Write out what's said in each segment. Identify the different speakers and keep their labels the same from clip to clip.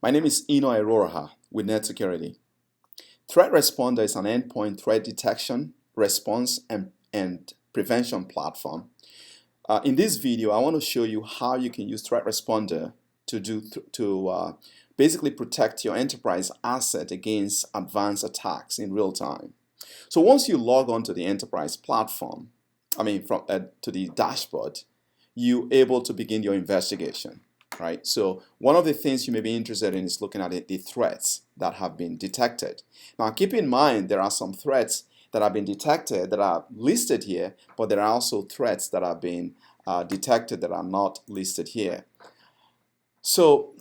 Speaker 1: My name is Ino Iroha with Net Security. ThreatResponder is an endpoint threat detection, response, and prevention platform. In this video, I want to show you how you can use ThreatResponder to basically protect your enterprise asset against advanced attacks in real time. So once you log on to the enterprise platform, to the dashboard, you're able to begin your investigation. Right? So one of the things you may be interested in is looking at the threats that have been detected. Now keep in mind there are some threats that have been detected that are listed here, but there are also threats that have been detected that are not listed here. So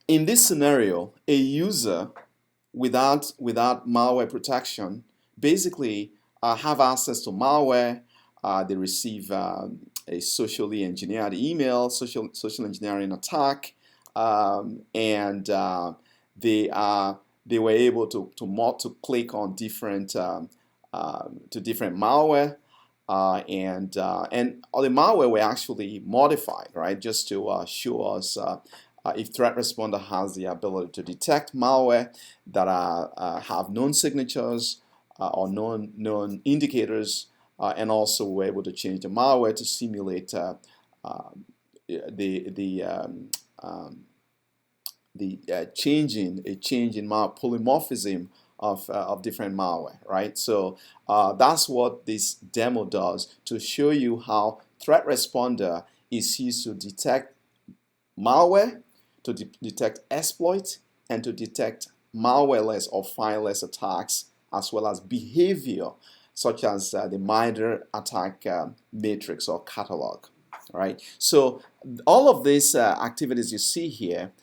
Speaker 1: in this scenario, a user without malware protection basically have access to malware. They receive a socially engineered email, social engineering attack, and they were able to click on different malware, and all the malware were actually modified, right, just to show us if ThreatResponder has the ability to detect malware that have known signatures or known indicators. And also we're able to change the malware to simulate change in polymorphism of different malware, right? So that's what this demo does, to show you how ThreatResponder is used to detect malware, to detect exploits, and to detect malwareless or fileless attacks, as well as behavior such as the MITRE attack matrix or catalog. Right? So all of these activities you see here,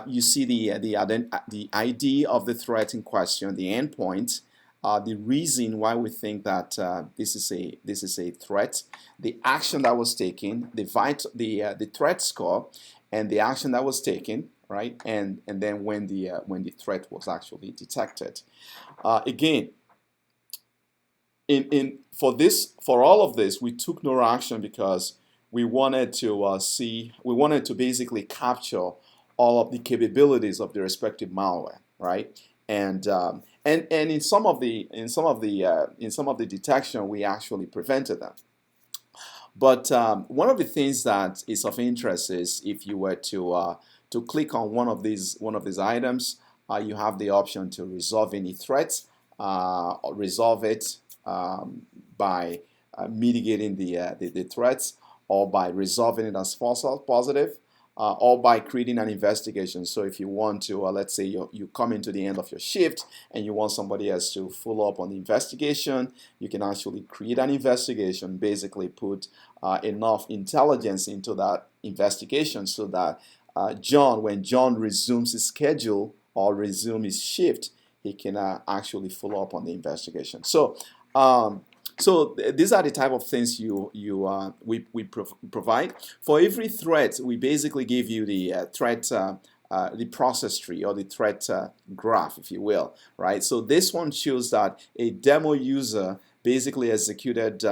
Speaker 1: you see the ID of the threat in question, the endpoint, the reason why we think that this is a threat, the action that was taken, the threat score, and the action that was taken, right? And then when the threat was actually detected. Again, for all of this, we took no action because we wanted to basically capture all of the capabilities of the respective malware, right? And in some of the detection, we actually prevented them. But one of the things that is of interest is if you were to click on one of these items, you have the option to resolve any threats, or resolve it by mitigating the threats, or by resolving it as false or positive, or by creating an investigation. So if you want to, let's say you come into the end of your shift and you want somebody else to follow up on the investigation, you can actually create an investigation, basically put enough intelligence into that investigation so that when John resumes his schedule or resume his shift, he can actually follow up on the investigation. So these are the type of things we provide. For every threat, we basically give you the threat, the process tree, or the threat graph, if you will, right? So this one shows that a demo user basically executed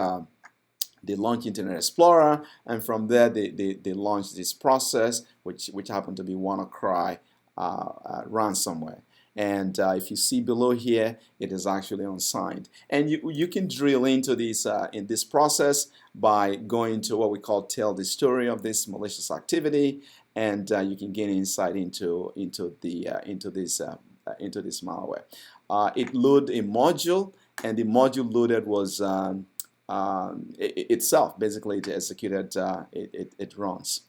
Speaker 1: they launched Internet Explorer, and from there they launched this process, which happened to be WannaCry ransomware. And if you see below here, it is actually unsigned. And you can drill into this in this process by going to what we call tell the story of this malicious activity, and you can gain insight into this malware. It loaded a module, and the module loaded was itself basically it executed. It runs.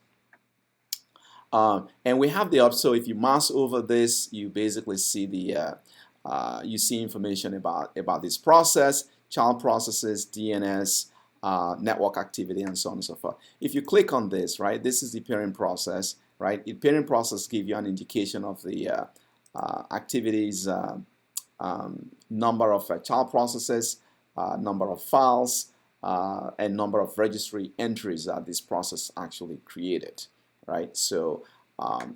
Speaker 1: And we have the so if you mouse over this, you basically see you see information about this process, child processes, DNS, network activity, and so on and so forth. If you click on this, right, this is the parent process, right? The parent process gives you an indication of the activities, number of child processes, number of files, and number of registry entries that this process actually created. Right, so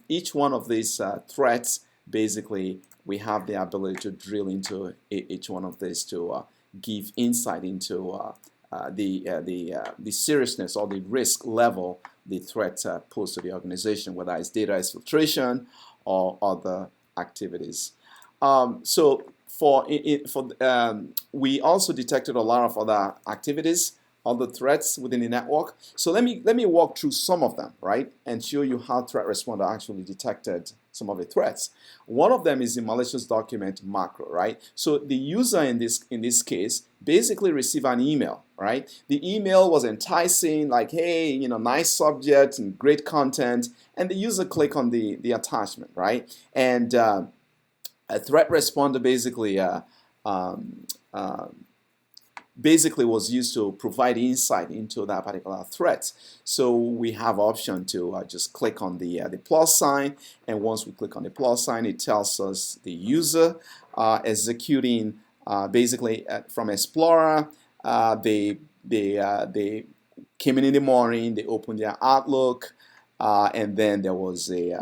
Speaker 1: each one of these threats, basically, we have the ability to drill into each one of these to give insight into the seriousness or the risk level the threat posed to the organization, whether it's data exfiltration or other activities. So we also detected a lot of other activities, other threats within the network. So let me walk through some of them, right, and show you how ThreatResponder actually detected some of the threats. One of them is the malicious document macro, right? So the user in this case basically received an email, right? The email was enticing, like, hey, nice subject and great content, and the user click on the attachment, right? And a threat responder um, uh, basically was used to provide insight into that particular threat. So we have option to just click on the plus sign, and once we click on the plus sign, it tells us the user executing basically from Explorer. They came in the morning, they opened their Outlook, and then there was a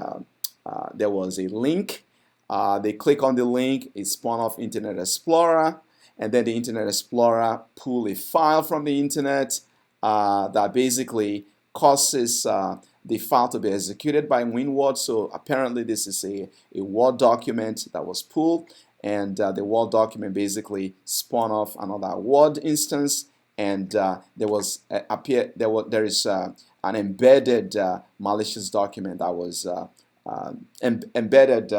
Speaker 1: link. They click on the link, it spun off Internet Explorer, and then the Internet Explorer pull a file from the internet that basically causes the file to be executed by WinWord. So apparently this is a Word document that was pulled, and the Word document basically spun off another Word instance, and there is an embedded malicious document that was embedded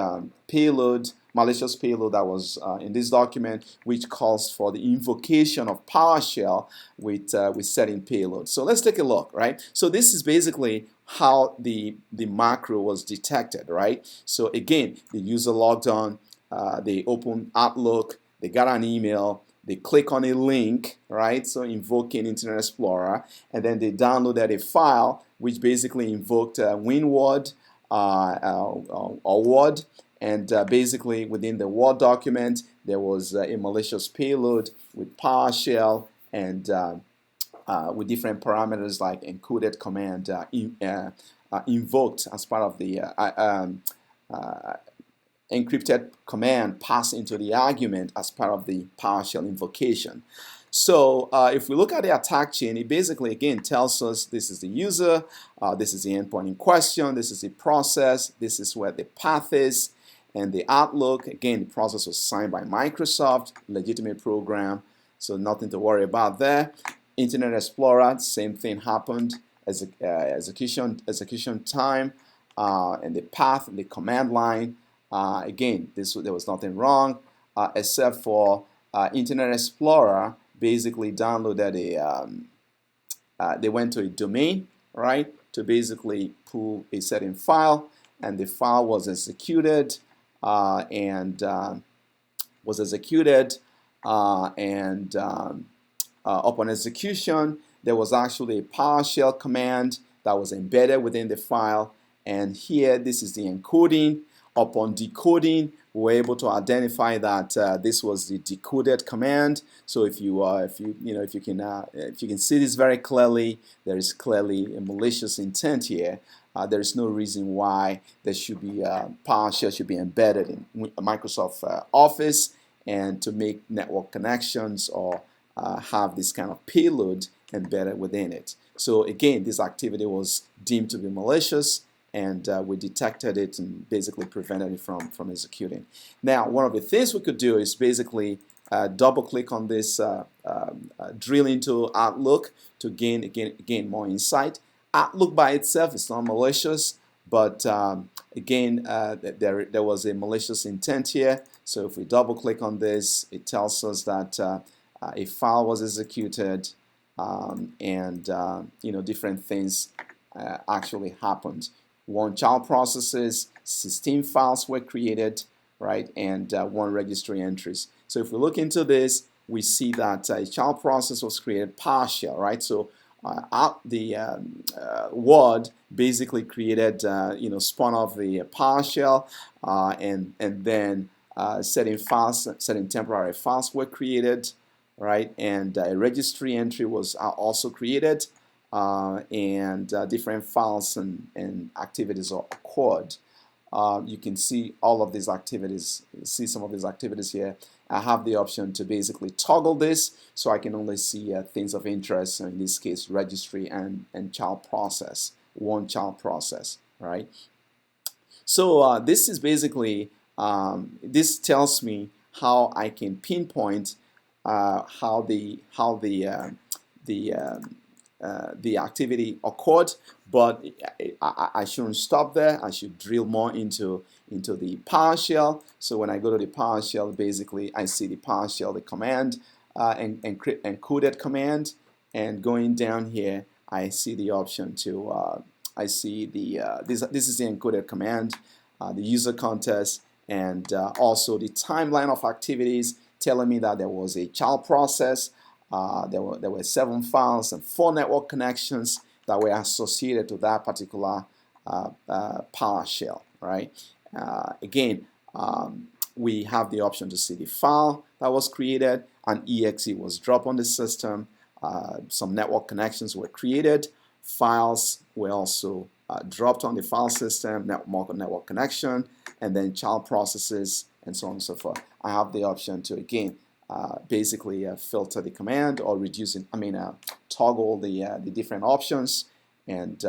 Speaker 1: malicious payload that was in this document, which calls for the invocation of PowerShell with setting payload. So let's take a look, right? So this is basically how the macro was detected, right? So again, the user logged on, they open Outlook, they got an email, they click on a link, right? So invoking Internet Explorer, and then they downloaded a file which basically invoked WinWord or Word, and basically within the Word document there was a malicious payload with PowerShell and with different parameters like encoded command invoked as part of the encrypted command passed into the argument as part of the PowerShell invocation. So if we look at the attack chain, it basically, again, tells us this is the user, this is the endpoint in question, this is the process, this is where the path is, and the Outlook, again, the process was signed by Microsoft, legitimate program, so nothing to worry about there. Internet Explorer, same thing happened, execution time, and the path, and the command line. Again, there was nothing wrong, except for Internet Explorer basically downloaded they went to a domain, right, to basically pull a certain file, and the file was executed, and upon execution, there was actually a PowerShell command that was embedded within the file, and here this is the encoding. Upon decoding, we were able to identify that this was the decoded command. So if you can see this very clearly, there is clearly a malicious intent here. There is no reason why there should be PowerShell should be embedded in Microsoft Office and to make network connections or have this kind of payload embedded within it. So again, this activity was deemed to be malicious, and we detected it and basically prevented it from executing. Now, one of the things we could do is basically double click on this, drill into Outlook to gain more insight. Outlook by itself is not malicious, but again, there was a malicious intent here. So if we double click on this, it tells us that a file was executed, and different things actually happened. One child processes, 16 files were created, right, and one registry entries. So if we look into this, we see that a child process was created PowerShell, right? So Word basically created, spun off the PowerShell, and then certain temporary files were created, right, and a registry entry was also created. And different files and activities are occurred. You can see all of these activities, see some of these activities here. I have the option to basically toggle this, so I can only see things of interest, in this case registry and child process, one child process, right? So this is basically, this tells me how I can pinpoint how the activity occurred, but I shouldn't stop there. I should drill more into the PowerShell. So when I go to the PowerShell, basically I see the PowerShell, the command, encoded command, and going down here, I see the option to I see the this is the encoded command, the user context, and also the timeline of activities, telling me that there was a child process. There were 7 files and 4 network connections that were associated to that particular PowerShell, right? Again, we have the option to see the file that was created, an exe was dropped on the system, some network connections were created, files were also dropped on the file system, network connection, and then child processes, and so on and so forth. I have the option to, again, basically filter the command or toggle the different options, and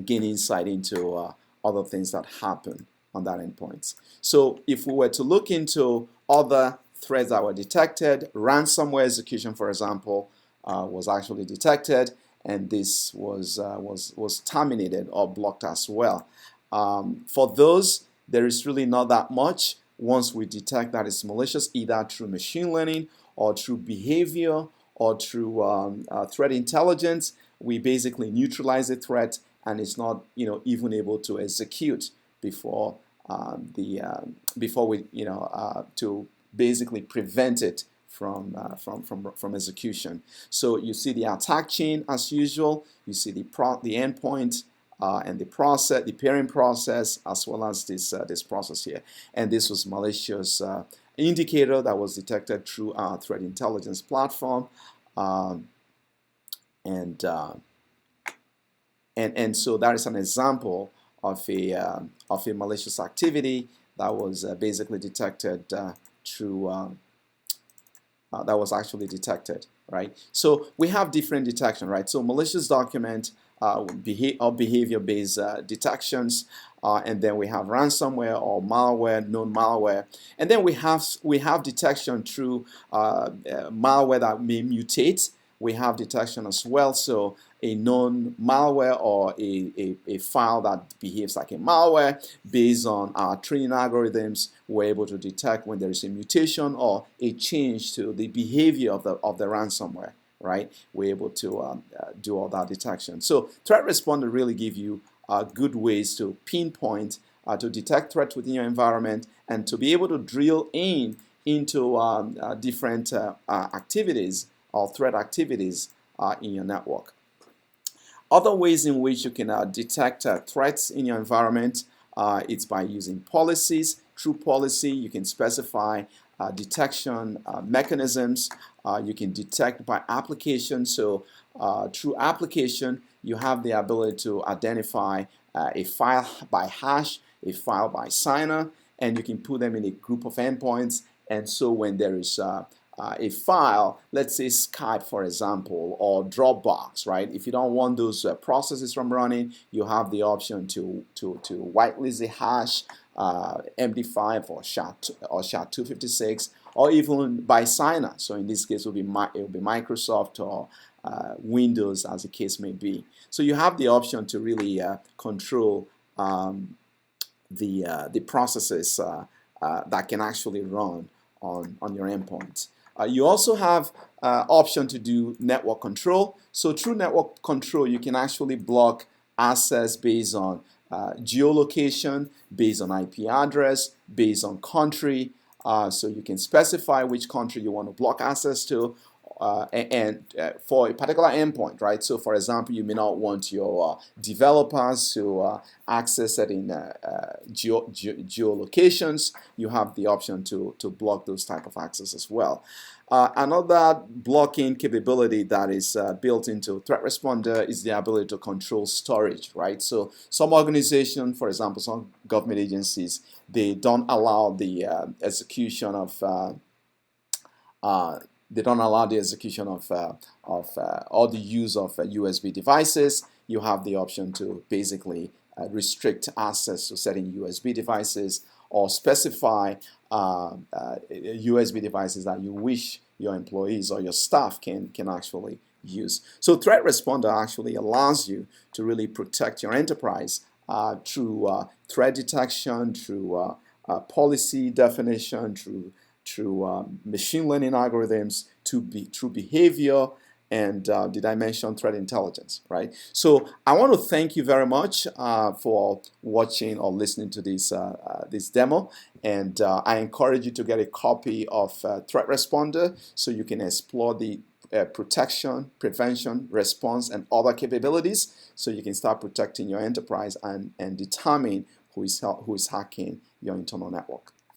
Speaker 1: gain insight into other things that happen on that endpoint. So if we were to look into other threats that were detected, ransomware execution, for example, was actually detected, and this was terminated or blocked as well. For those, there is really not that much. Once we detect that it's malicious, either through machine learning or through behavior or through threat intelligence, we basically neutralize the threat, and it's not even able to execute before before we to basically prevent it from execution. So you see the attack chain as usual. You see the endpoint. And the process, the pairing process, as well as this process here. And this was malicious indicator that was detected through our threat intelligence platform, and so that is an example of a malicious activity that was basically detected through that was actually detected, right? So we have different detection, right? So malicious document. Behavior-based detections, and then we have ransomware or malware, known malware, and then we have detection through malware that may mutate. We have detection as well, so a known malware or a file that behaves like a malware, based on our training algorithms, we're able to detect when there is a mutation or a change to the behavior of the ransomware. Right, we're able to do all that detection. So ThreatResponder really give you good ways to pinpoint, to detect threats within your environment, and to be able to drill into different activities or threat activities in your network. Other ways in which you can detect threats in your environment, it's by using policies. Through policy, you can specify detection mechanisms. You can detect by application. So through application, you have the ability to identify a file by hash, a file by signer, and you can put them in a group of endpoints. And so when there is a file, let's say Skype, for example, or Dropbox, right? If you don't want those processes from running, you have the option to whitelist the hash, MD5 or SHA-256, or even by signer. So in this case, it will be Microsoft or Windows, as the case may be. So you have the option to really control the processes that can actually run on your endpoint. You also have option to do network control. So through network control, you can actually block access based on geolocation, based on IP address, based on country. So you can specify which country you want to block access to, and for a particular endpoint, right? So for example, you may not want your developers to access certain geolocations. You have the option to block those type of access as well. Another blocking capability that is built into ThreatResponder is the ability to control storage, right? So some organizations, for example, some government agencies, they don't allow the execution of or the use of USB devices. You have the option to basically restrict access to certain USB devices, or specify USB devices that you wish your employees or your staff can actually use. So ThreatResponder actually allows you to really protect your enterprise through threat detection, through policy definition, through machine learning algorithms, through behavior, and did I mention threat intelligence, right? So I want to thank you very much for watching or listening to this demo, and I encourage you to get a copy of ThreatResponder so you can explore the protection, prevention, response, and other capabilities, so you can start protecting your enterprise and determine who is hacking your internal network.